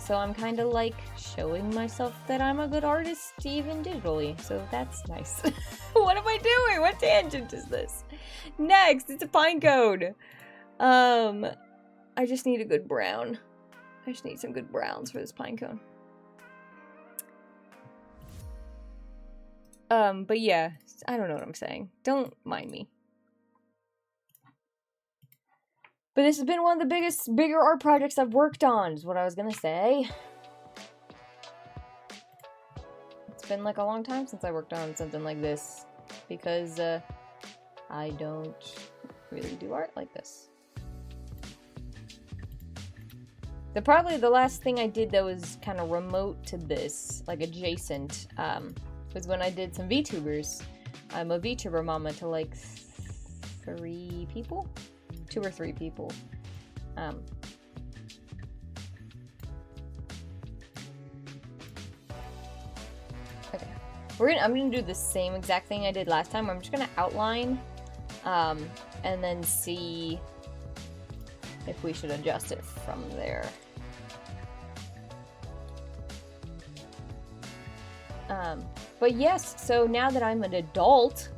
So I'm kind of like showing myself that I'm a good artist even digitally. So that's nice. What am I doing? What tangent is this? Next, it's a Pinecone. I just need a good brown. I just need some good browns for this Pinecone. But yeah, I don't know what I'm saying. Don't mind me. But this has been one of the bigger art projects I've worked on, is what I was gonna say. It's been like a long time since I worked on something like this, because I don't really do art like this. Probably the last thing I did that was kind of remote to this, like adjacent, was when I did some VTubers. I'm a VTuber mama to like 3 people? 2 or 3 people. Okay. I'm gonna do the same exact thing I did last time. I'm just gonna outline, and then see if we should adjust it from there. But yes, so now that I'm an adult,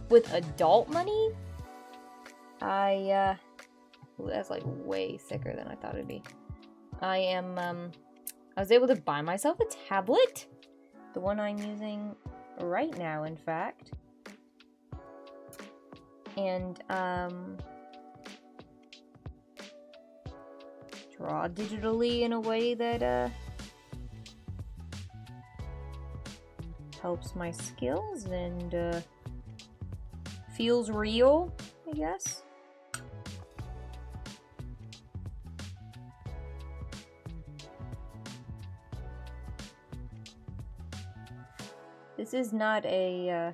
with adult money, ooh, that's like way thicker than I thought it'd be. I was able to buy myself a tablet. The one I'm using right now, in fact. And, draw digitally in a way that, helps my skills and, feels real, I guess. This is not a,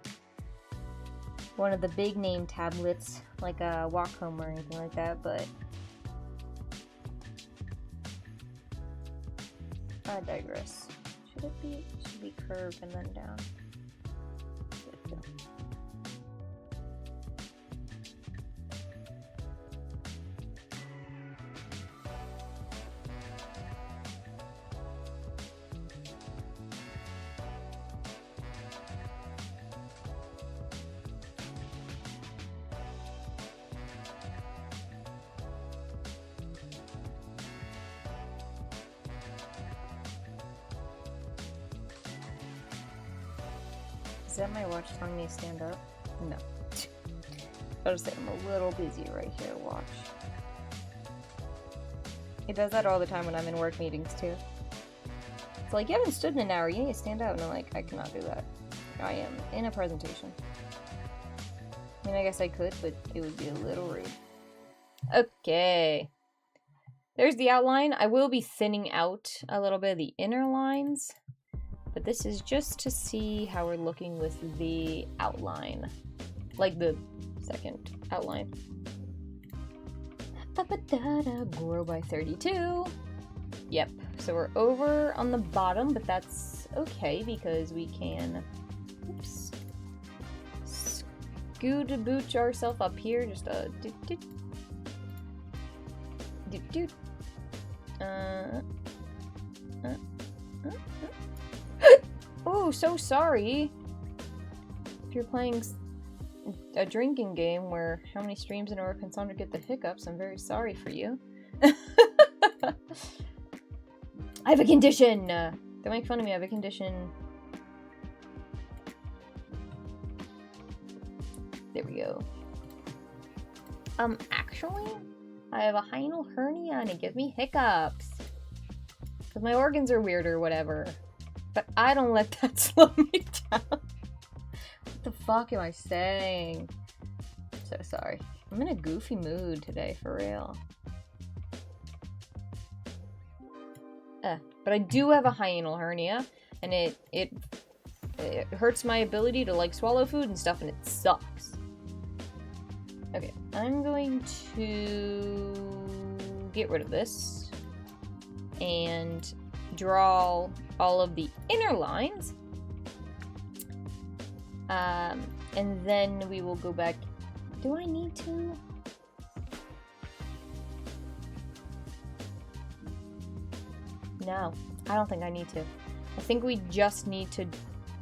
one of the big name tablets, like a Wacom or anything like that, but I digress. It should be curved and then down. There we go. Is that my watch telling me to stand up? No. I'll just say I'm a little busy right here, watch. It does that all the time when I'm in work meetings too. It's like, you haven't stood in an hour, you need to stand up. And I'm like, I cannot do that. I am in a presentation. I mean, I guess I could, but it would be a little rude. Okay. There's the outline. I will be thinning out a little bit of the inner lines. But this is just to see how we're looking with the outline. Like the second outline. Grow by 32. Yep, so we're over on the bottom, but that's okay because we can, oops, scoot-a-booch ourselves up here. Just a doot-doot. Doot-doot. Oh, so sorry. If you're playing a drinking game where how many streams in a row can Sandra get the hiccups, I'm very sorry for you. I have a condition! Don't make fun of me, I have a condition. There we go. Actually, I have a hinal hernia and it gives me hiccups. Because my organs are weird or whatever. But I don't let that slow me down. What the fuck am I saying? I'm so sorry. I'm in a goofy mood today, for real. But I do have a hinal hernia, and it hurts my ability to like swallow food and stuff, and it sucks. Okay, I'm going to get rid of this and draw all of the inner lines, and then we will go back. Do I need to? No, I don't think I need to. I think we just need to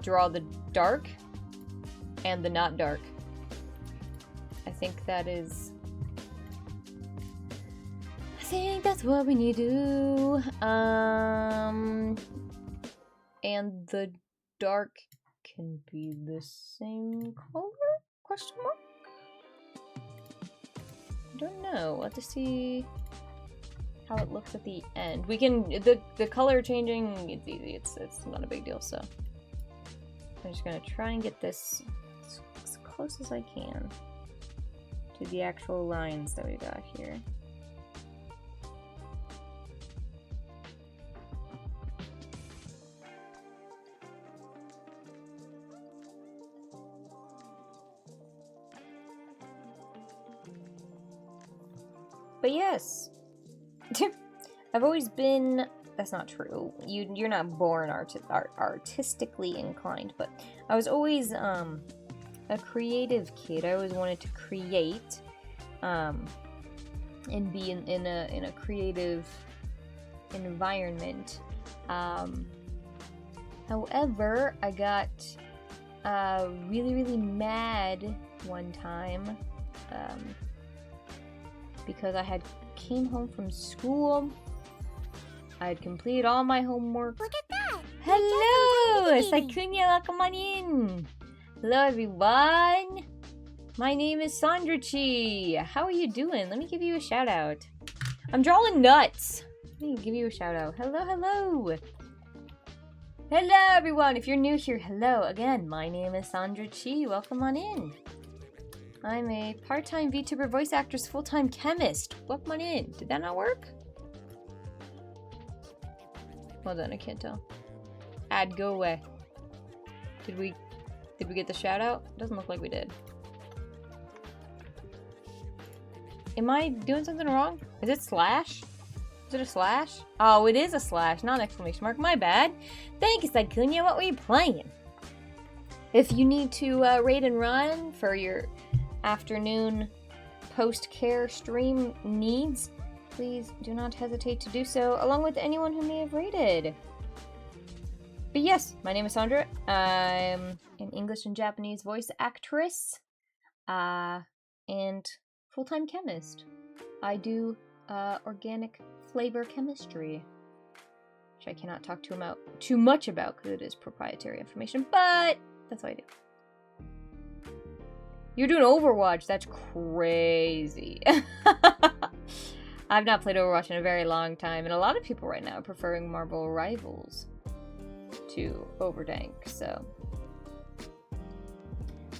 draw the dark and the not dark. I think that is... I think that's what we need to do. And the dark can be the same color? Question mark? I don't know. We'll have to see how it looks at the end. We can... The color changing, it's easy. It's not a big deal, so... I'm just gonna try and get this as close as I can to the actual lines that we got here. But yes, I've always been... That's not true. You're not born artistically inclined, but I was always a creative kid. I always wanted to create and be in a creative environment. However, I got really mad one time because I came home from school. I had completed all my homework. Look at that! Hello! Saikunya, come on in! Hello, everyone! My name is Sandra Chi. How are you doing? Let me give you a shout out. I'm drawing nuts! Let me give you a shout out. Hello, hello! Hello, everyone! If you're new here, hello. Again, my name is Sandra Chi. Welcome on in. I'm a part-time VTuber voice actress, full-time chemist. Welcome on in. Did that not work? Hold on, I can't tell. Ad, go away. Did we get the shout out? Doesn't look like we did. Am I doing something wrong? Is it slash? Is it a slash? Oh, it is a slash, not an exclamation mark. My bad. Thank you, Saikunya. What were you playing? If you need to raid and run for your afternoon post-care stream needs, please do not hesitate to do so, along with anyone who may have raided. But yes, my name is Sandra. I'm an English and Japanese voice actress, and full-time chemist. I do organic flavor chemistry, which I cannot talk too much about because it is proprietary information, but that's what I do. You're doing Overwatch? That's crazy. I've not played Overwatch in a very long time, and a lot of people right now are preferring Marvel Rivals to Overdank, so...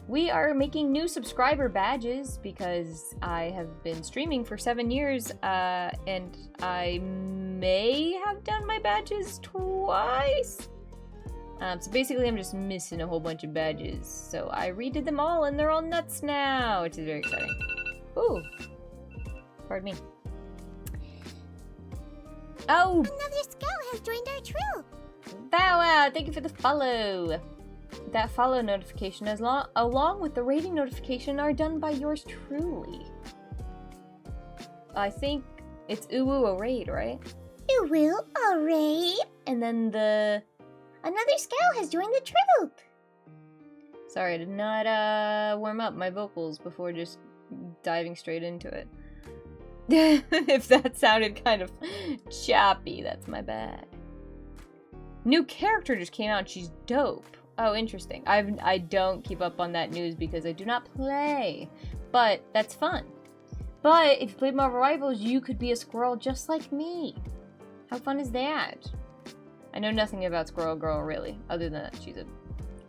We are making new subscriber badges because I have been streaming for 7 years, and I may have done my badges twice. So basically I'm just missing a whole bunch of badges. So I redid them all and they're all nuts now, which is very exciting. Ooh. Pardon me. Oh! Another scout has joined our troop! Bow wow! Thank you for the follow! That follow notification along with the rating notification are done by yours truly. I think it's Uwu a raid, right? Uwu a raid? And then the... Another scout has joined the troop! Sorry, I did not warm up my vocals before just diving straight into it. If that sounded kind of choppy, that's my bad. New character just came out and she's dope. Oh, interesting. I don't keep up on that news because I do not play. But that's fun. But if you played Marvel Rivals, you could be a squirrel just like me. How fun is that? I know nothing about Squirrel Girl, really, other than that she's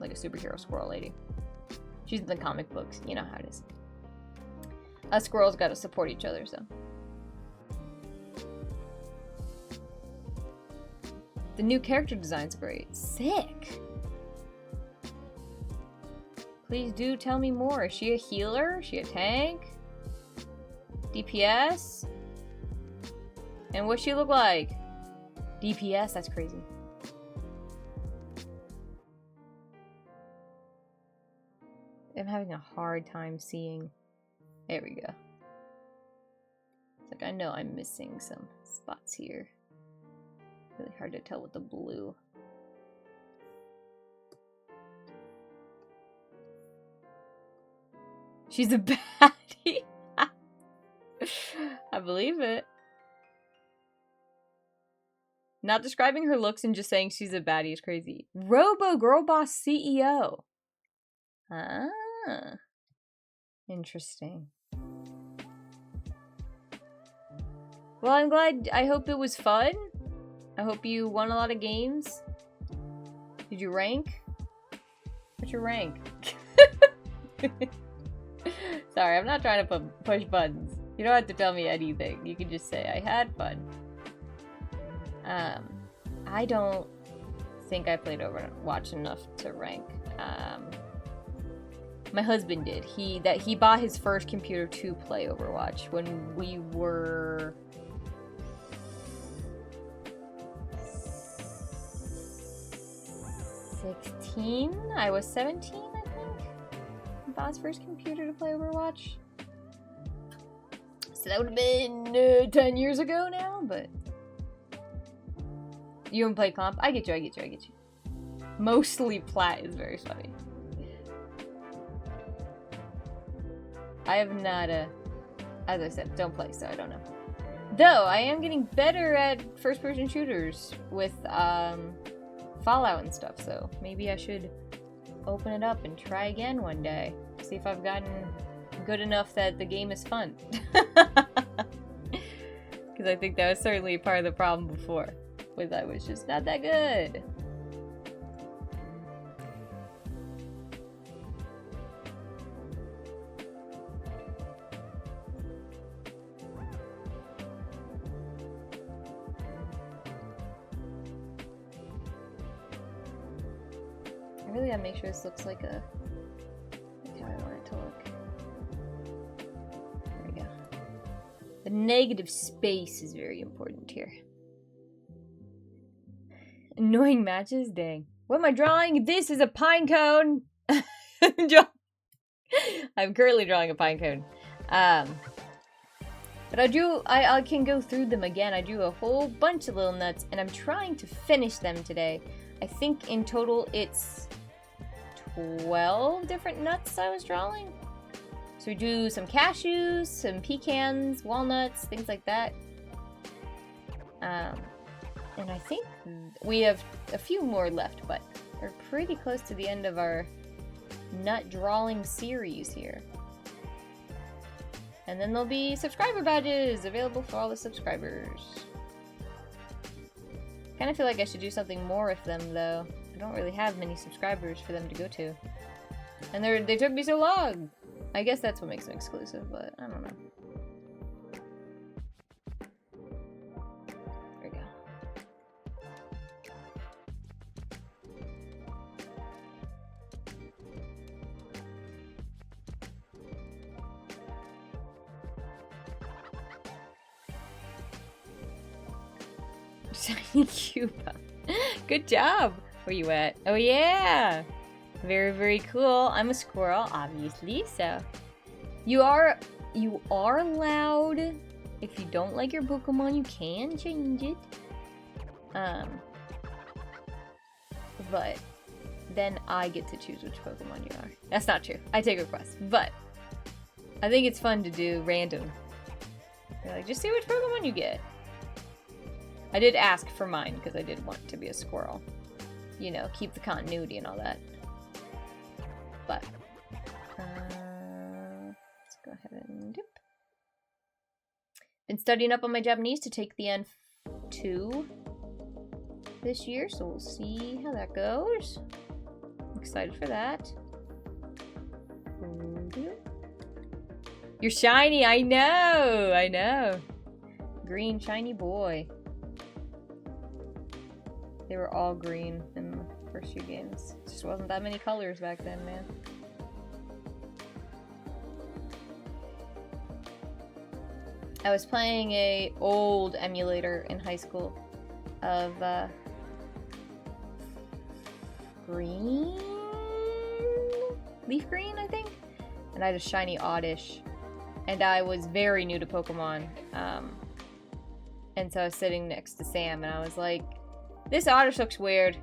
like a superhero squirrel lady. She's in the comic books, you know how it is. Us squirrels gotta support each other, so. The new character design's great. Sick! Please do tell me more. Is she a healer? Is she a tank? DPS? And what's she look like? DPS? That's crazy. I'm having a hard time seeing. There we go. It's like I know I'm missing some spots here. Really hard to tell with the blue. She's a baddie. I believe it. Not describing her looks and just saying she's a baddie is crazy. Robo Girl Boss CEO. Ah. Interesting. Well, I'm glad. I hope it was fun. I hope you won a lot of games. Did you rank? What's your rank? Sorry, I'm not trying to push buttons. You don't have to tell me anything. You can just say, I had fun. I don't think I played Overwatch enough to rank. My husband did. He bought his first computer to play Overwatch when we were 16. I was 17, I think. He bought his first computer to play Overwatch. So that would have been 10 years ago now, but you haven't played comp? I get you. Mostly plat is very funny. I have not, as I said, don't play, so I don't know. Though, I am getting better at first-person shooters with, Fallout and stuff, so maybe I should open it up and try again one day. See if I've gotten good enough that the game is fun. Because I think that was certainly part of the problem before, was I was just not that good. I really gotta make sure this looks like how I want it to look. There we go. The negative space is very important here. Annoying matches? Dang. What am I drawing? This is a pine cone! I'm currently drawing a pine cone. But I can go through them again. I drew a whole bunch of little nuts, and I'm trying to finish them today. I think in total it's 12 different nuts I was drawing. So we do some cashews, some pecans, walnuts, things like that. And I think we have a few more left, but we're pretty close to the end of our nut drawing series here. And then there'll be subscriber badges available for all the subscribers. Kind of feel like I should do something more with them, though. I don't really have many subscribers for them to go to. And they took me so long! I guess that's what makes them exclusive, but I don't know. There we go. Shiny Cuba. Good job! Where you at? Oh yeah! Very, very cool. I'm a squirrel, obviously, so... You are allowed, if you don't like your Pokemon, you can change it. But then I get to choose which Pokemon you are. That's not true. I take requests, but I think it's fun to do random. You're like, just see which Pokemon you get. I did ask for mine, because I did want to be a squirrel. You know, keep the continuity and all that. But, let's go ahead and dip. Been studying up on my Japanese to take the N2 this year, so we'll see how that goes. I'm excited for that. You're shiny, I know! Green shiny boy. They were all green in the first few games. Just wasn't that many colors back then, man. I was playing a old emulator in high school of green? Leaf green, I think? And I had a shiny Oddish. And I was very new to Pokemon. And so I was sitting next to Sam and I was like, This otter looks weird.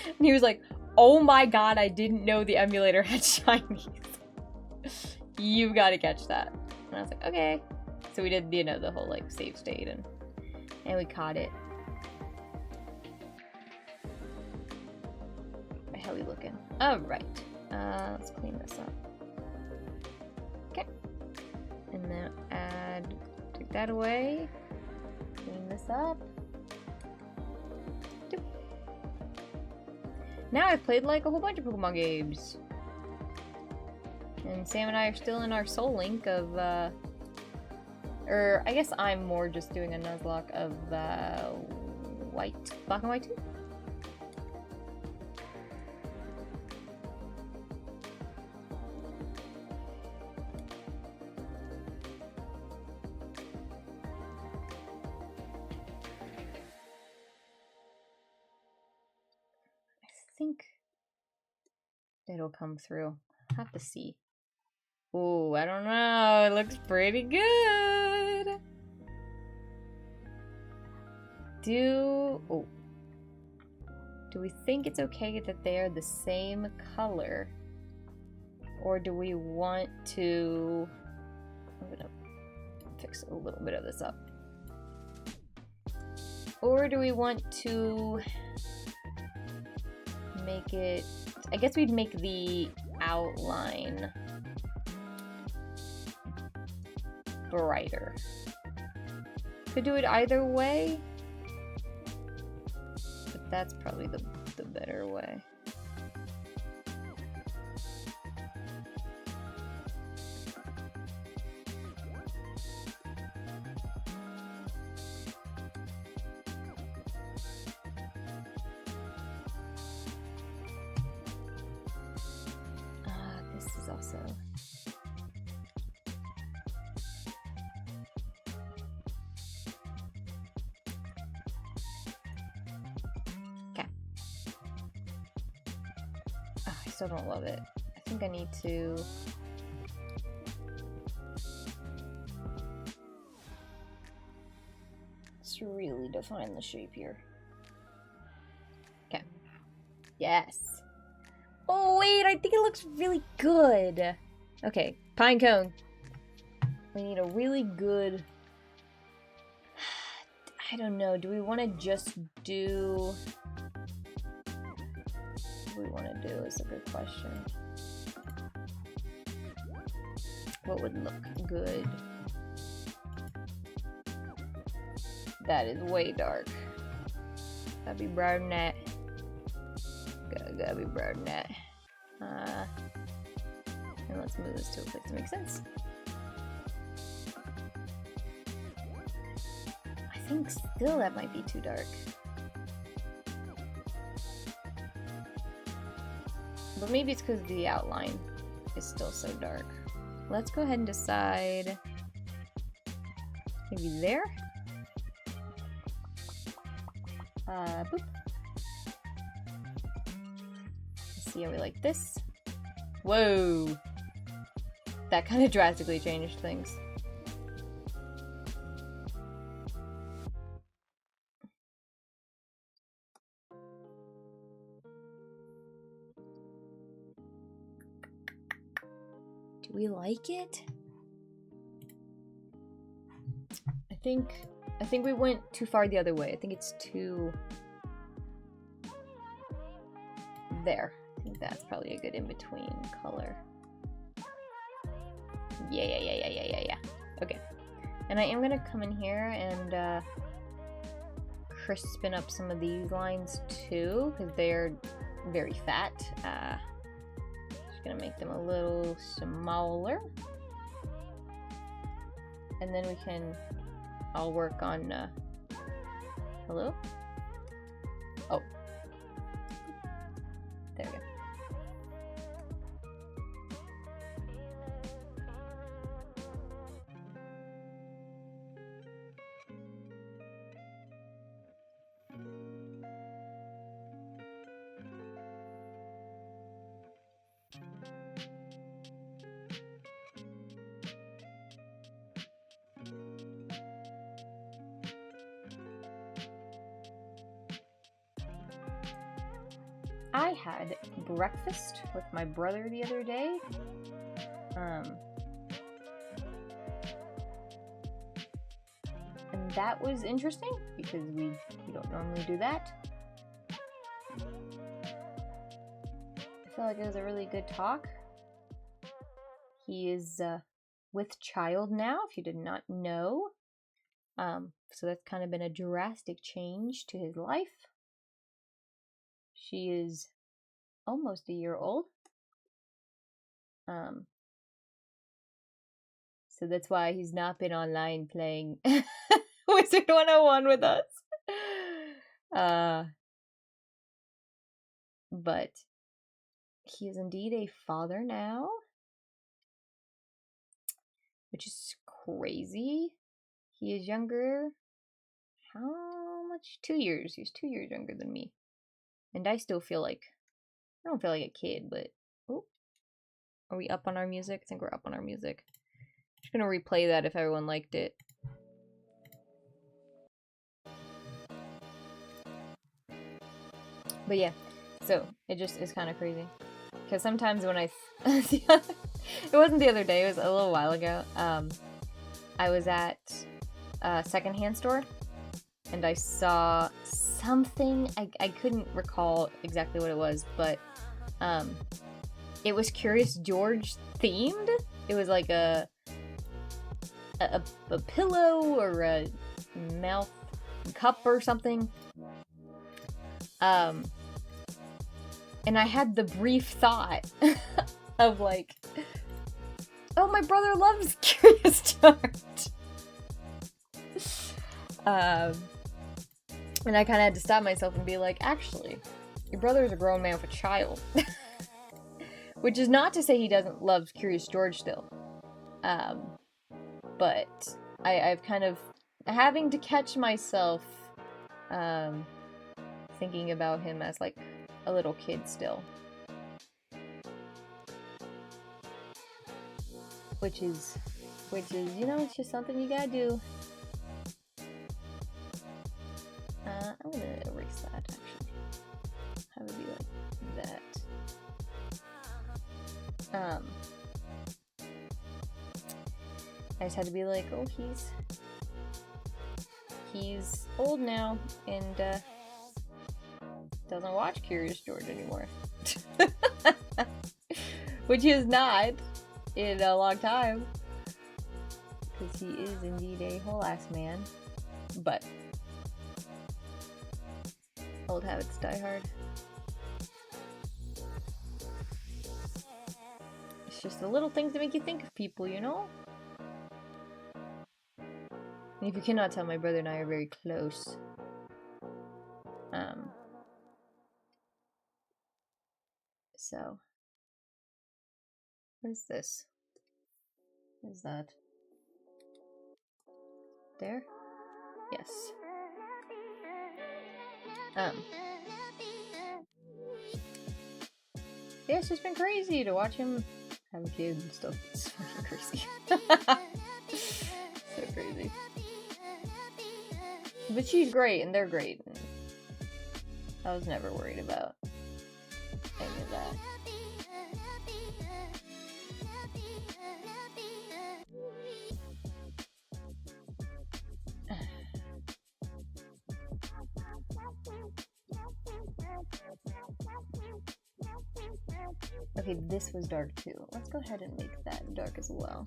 And he was like, oh my god, I didn't know the emulator had shinies. You've got to catch that. And I was like, okay. So we did, you know, the whole like save state and we caught it. How we looking? All right. Let's clean this up. Okay. And then take that away. Clean this up. Doop. Now I've played like a whole bunch of Pokemon games. And Sam and I are still in our Soul Link of, or I guess I'm more just doing a Nuzlocke of, Black and White 2? I think it'll come through. Have to see. Ooh, I don't know. It looks pretty good. Do we think it's okay that they are the same color? Or do we want to... I'm gonna fix a little bit of this up. Or do we want to make it... I guess we'd make the outline brighter. Could do it either way, but that's probably the better way. This is also... I still don't love it. I think I need to... Let's really define the shape here. Okay. Yes! Oh wait, I think it looks really good! Okay, Pinecone. We need a really good... I don't know, do we want to just do... What we want to do is a good question. What would look good? That is way dark. Gotta be brighter than that. Gotta be brighter than that. And let's move this to a place that makes sense. I think still that might be too dark. But maybe it's because the outline is still so dark. Let's go ahead and decide maybe there. Boop. Let's see how we like this. Whoa! That kind of drastically changed things. Do we like it? I think we went too far the other way. I think it's too... There. I think that's probably a good in-between color. Yeah. Okay. And I am gonna come in here and crispen up some of these lines too, because they're very fat. Just gonna make them a little smaller. And then we can... I'll work on, hello? Oh. There we go. I had breakfast with my brother the other day. And that was interesting because we don't normally do that. I feel like it was a really good talk. He is with child now, if you did not know. So that's kind of been a drastic change to his life. She is almost a year old. So that's why he's not been online playing Wizard 101 with us. But he is indeed a father now, which is crazy. He is younger. How much? 2 years. He's 2 years younger than me. And I still feel like, I don't feel like a kid, but, oh, are we up on our music? I think we're up on our music. I'm just gonna replay that if everyone liked it. But yeah, so it just is kind of crazy. Because sometimes when it wasn't the other day, it was a little while ago. I was at a secondhand store and I saw something. I couldn't recall exactly what it was, but it was Curious George themed. It was like a pillow or a mouth cup or something. And I had the brief thought of like, oh, my brother loves Curious George. And I kind of had to stop myself and be like, actually, your brother is a grown man with a child. Which is not to say he doesn't love Curious George still. But I've kind of having to catch myself thinking about him as like a little kid still. Which is, you know, it's just something you gotta do. I'm gonna erase that, actually. Have it be like that. I just had to be like, oh, he's old now, and, doesn't watch Curious George anymore. Which he has not in a long time. Because he is indeed a whole ass man. But old habits die hard. It's just the little things that make you think of people, you know? And if you cannot tell, my brother and I are very close. So, what is this? What is that? There? Yes. Yeah, it's just been crazy to watch him have a kid and stuff. It's fucking crazy. So crazy. But she's great, and they're great. And I was never worried about any of that. Okay, this was dark too. Let's go ahead and make that dark as well.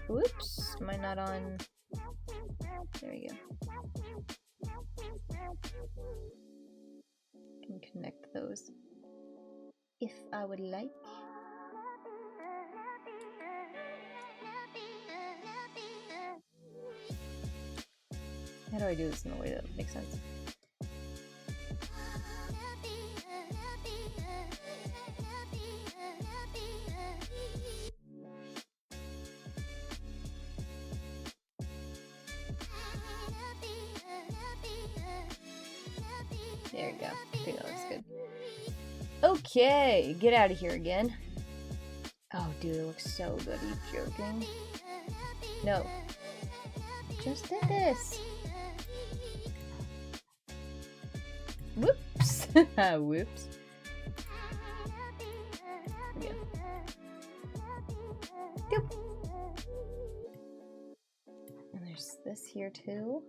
Whoops, am I not on? There we go. Can connect those if I would like. How do I do this in a way that makes sense? There we go. I think that looks good. Okay, get out of here again. Oh, dude, it looks so good. Are you joking? No. Just did this. Whoops. Whoops. Yeah. Doop. And there's this here too.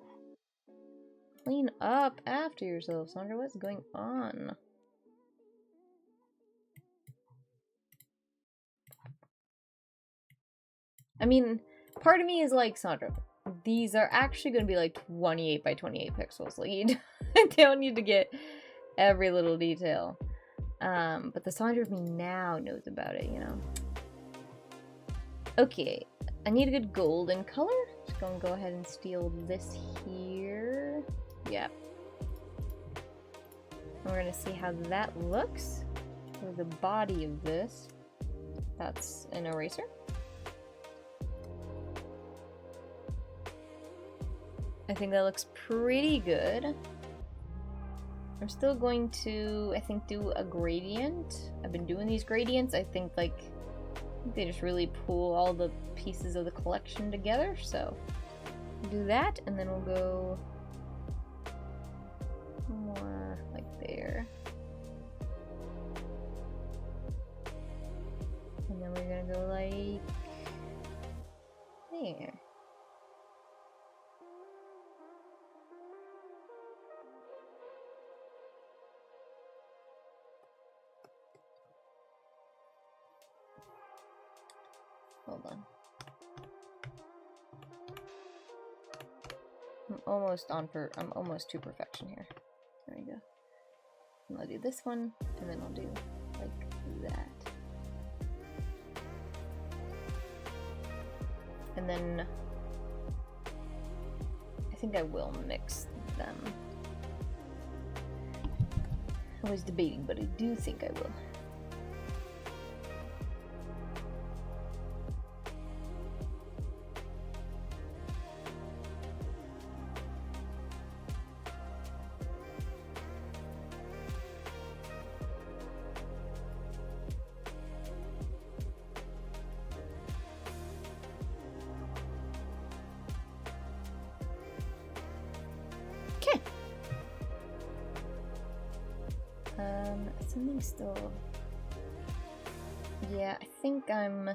Clean up after yourself, Sandra. What's going on? I mean, part of me is like, Sandra, these are actually going to be like 28 by 28 pixels. Like, you don't need to get every little detail. But the Sandra of me now knows about it, you know? Okay, I need a good golden color. Just gonna go ahead and steal this here. Yep. And we're gonna see how that looks for the body of this. That's an eraser. I think that looks pretty good. I'm still going to, I think, do a gradient. I've been doing these gradients. I think, like, they just really pull all the pieces of the collection together. So, do that, and then we'll go more like there. And then we're gonna go like there. Hold on. I'm almost to perfection here. There we go. And I'll do this one, and then I'll do like that. And then I think I will mix them. I was debating, but I do think I will. Something still... Yeah, I think I'm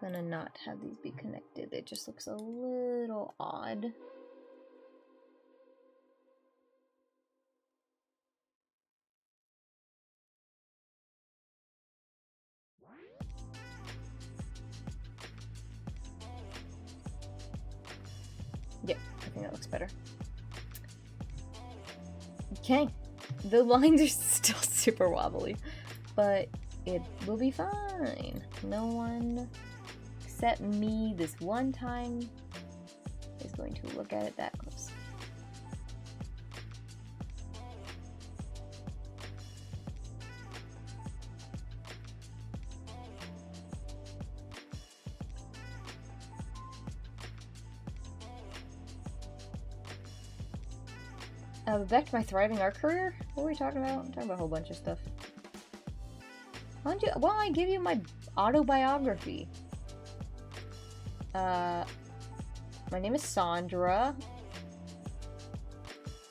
gonna not have these be connected. It just looks a little odd. Yep, I think that looks better. Okay. The lines are still super wobbly, but it will be fine. No one except me this one time is going to look at it that close. Back to my thriving art career? What were we talking about? I'm talking about a whole bunch of stuff. Why don't I give you my autobiography? My name is Sandra.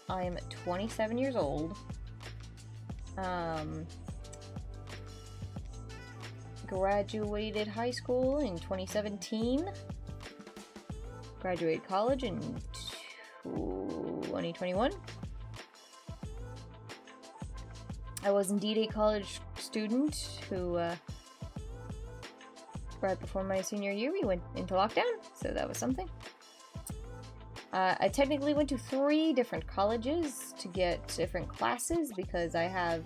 I am 27 years old. Graduated high school in 2017. Graduated college in 2021. I was indeed a college student who, right before my senior year, we went into lockdown, so that was something. I technically went to 3 different colleges to get different classes because I have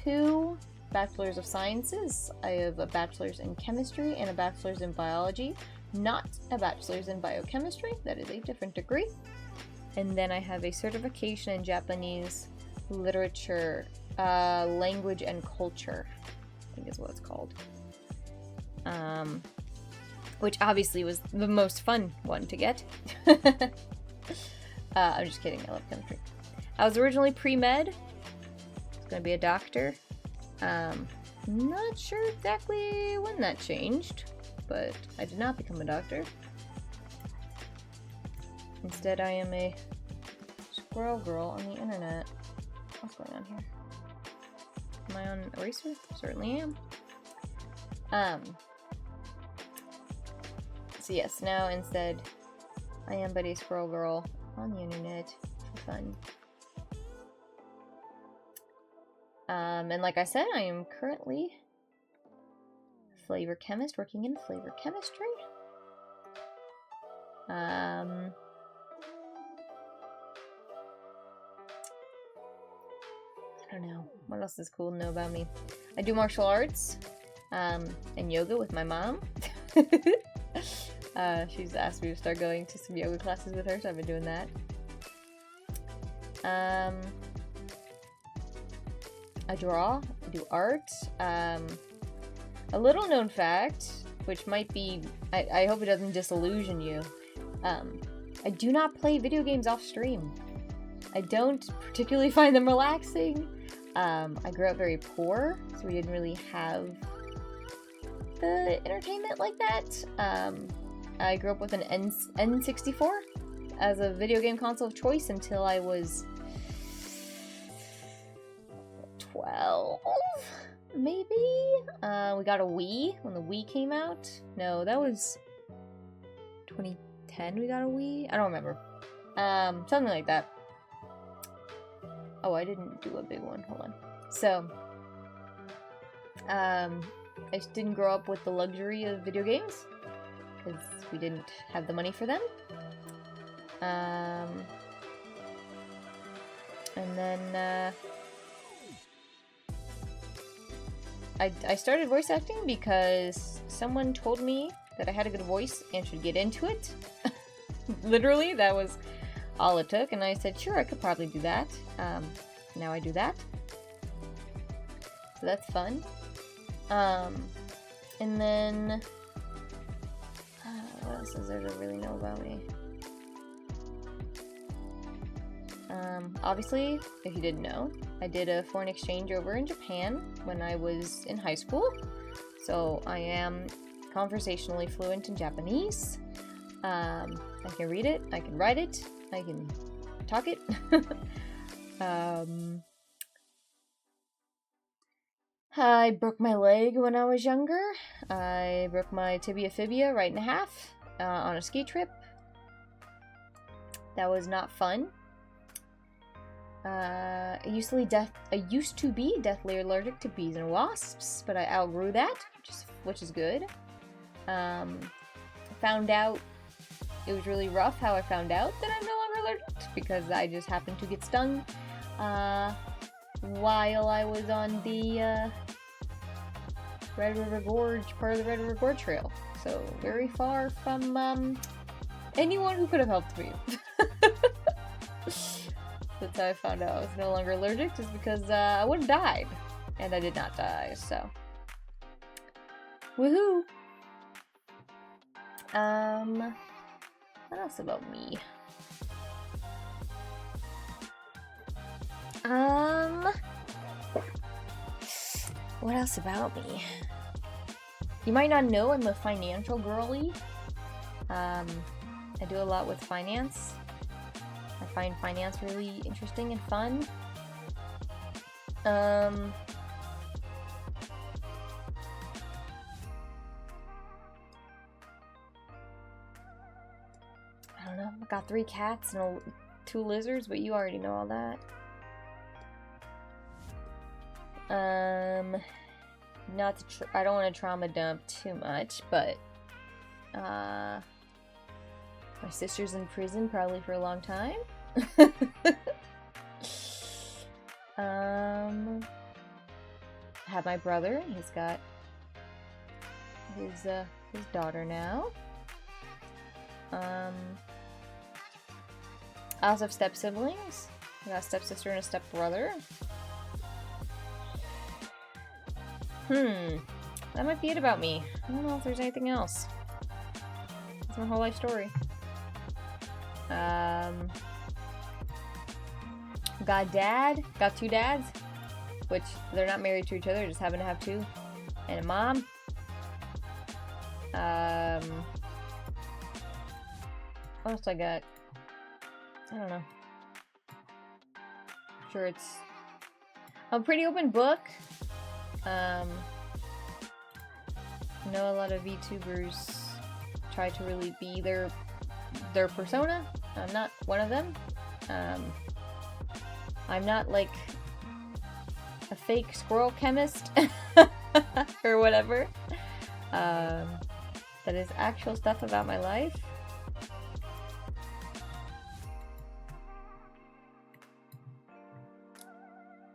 2 Bachelors of Sciences. I have a Bachelor's in Chemistry and a Bachelor's in Biology, not a Bachelor's in Biochemistry. That is a different degree. And then I have a certification in Japanese literature, language and culture, I think is what it's called. Which obviously was the most fun one to get. I'm just kidding, I love chemistry. I was originally pre-med. I was gonna be a doctor. Not sure exactly when that changed, but I did not become a doctor. Instead, I am a squirrel girl on the internet. What's going on here? Am I on eraser? Certainly am. So yes, now instead, I am but a squirrel girl on the internet for fun. And like I said, I am currently a flavor chemist working in flavor chemistry. I don't know. What else is cool to know about me? I do martial arts and yoga with my mom. She's asked me to start going to some yoga classes with her, so I've been doing that. I draw, I do art. A little known fact, which might be, I hope it doesn't disillusion you. I do not play video games off stream. I don't particularly find them relaxing. I grew up very poor, so we didn't really have the entertainment like that. I grew up with an N64 as a video game console of choice until I was 12, maybe? We got a Wii when the Wii came out. No, that was 2010 we got a Wii? I don't remember. Something like that. Oh, I didn't do a big one. Hold on. So, I just didn't grow up with the luxury of video games because we didn't have the money for them. And then, I started voice acting because someone told me that I had a good voice and should get into it. Literally, that was all it took, and I said, sure, I could probably do that. Now I do that. So that's fun. And then, what else is there to really know about me? Obviously, if you didn't know, I did a foreign exchange over in Japan when I was in high school. So I am conversationally fluent in Japanese. I can read it, I can write it, I can talk it. I broke my leg when I was younger. I broke my tibia-fibia right in half on a ski trip. That was not fun. I used to be deathly allergic to bees and wasps, but I outgrew that, which is good. Found out it was really rough how I found out that I'm no longer allergic, because I just happened to get stung while I was on the Red River Gorge, part of the Red River Gorge Trail. So very far from anyone who could have helped me. That's how I found out I was no longer allergic, just because I would have died. And I did not die, so. Woohoo! What else about me? What else about me? You might not know I'm a financial girly. I do a lot with finance. I find finance really interesting and fun. I don't know. I got 3 cats and 2 lizards, but you already know all that. I don't want to trauma dump too much, but my sister's in prison probably for a long time. I have my brother. He's got his daughter now. I also have step siblings. I got a stepsister and a stepbrother. That might be it about me. I don't know if there's anything else. That's my whole life story. Got 2 dads, which they're not married to each other, just happen to have 2, and a mom. What else I got? I don't know. I'm sure it's I'm a pretty open book. I know a lot of VTubers try to really be their persona. I'm not one of them. I'm not like a fake squirrel chemist or whatever. That is actual stuff about my life.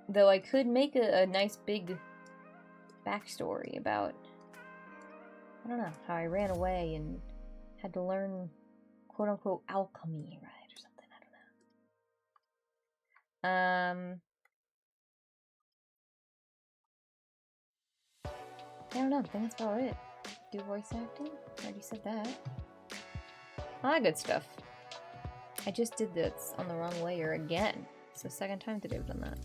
Though I could make a nice big backstory about, I don't know, how I ran away and had to learn quote-unquote alchemy, right, or something, I don't know, I think that's about it. Do voice acting? I already said that. All that good stuff. I just did this on the wrong layer again. It's the second time today I've done that.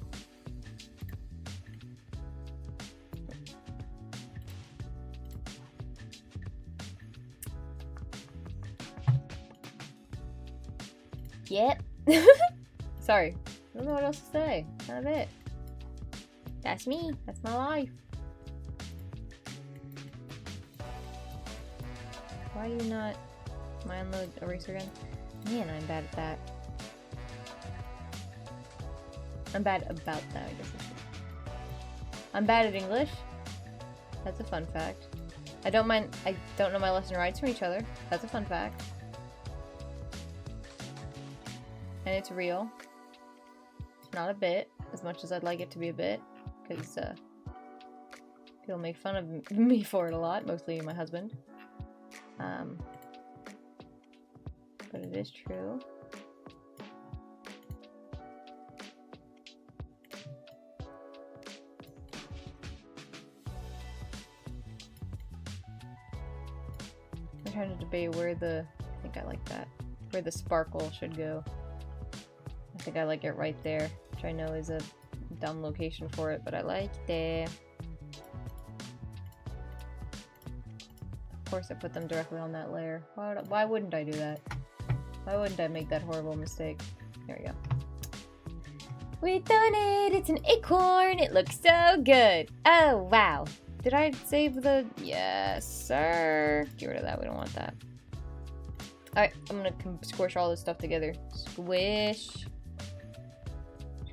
Yep. Sorry. I don't know what else to say. That's kind of it. That's me. That's my life. Why are you not... Am I on the eraser again? Man, I'm bad at that. I'm bad about that, I guess I should. I'm bad at English. That's a fun fact. I don't know my left and rights from each other. That's a fun fact. And it's real. Not a bit, as much as I'd like it to be a bit, because people make fun of me for it a lot, mostly my husband. But it is true. I'm trying to debate where I think I like that, where the sparkle should go. I think I like it right there, which I know is a dumb location for it, but I like it there. Of course I put them directly on that layer. Why wouldn't I do that? Why wouldn't I make that horrible mistake? There we go. We've done it! It's an acorn! It looks so good! Oh, wow! Did I save the... Yes, sir! Get rid of that, we don't want that. Alright, I'm gonna squish all this stuff together. Squish.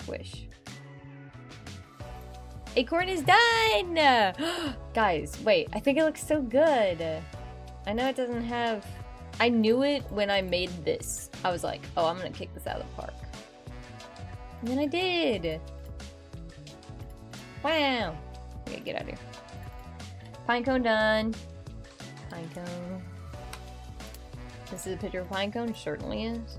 Squish. Acorn is done! Guys, wait, I think it looks so good. I know it doesn't have... I knew it when I made this. I was like, oh, I'm gonna kick this out of the park. And then I did. Wow. Okay, get out of here. Pinecone done. Pinecone. This is a picture of Pinecone? Certainly is.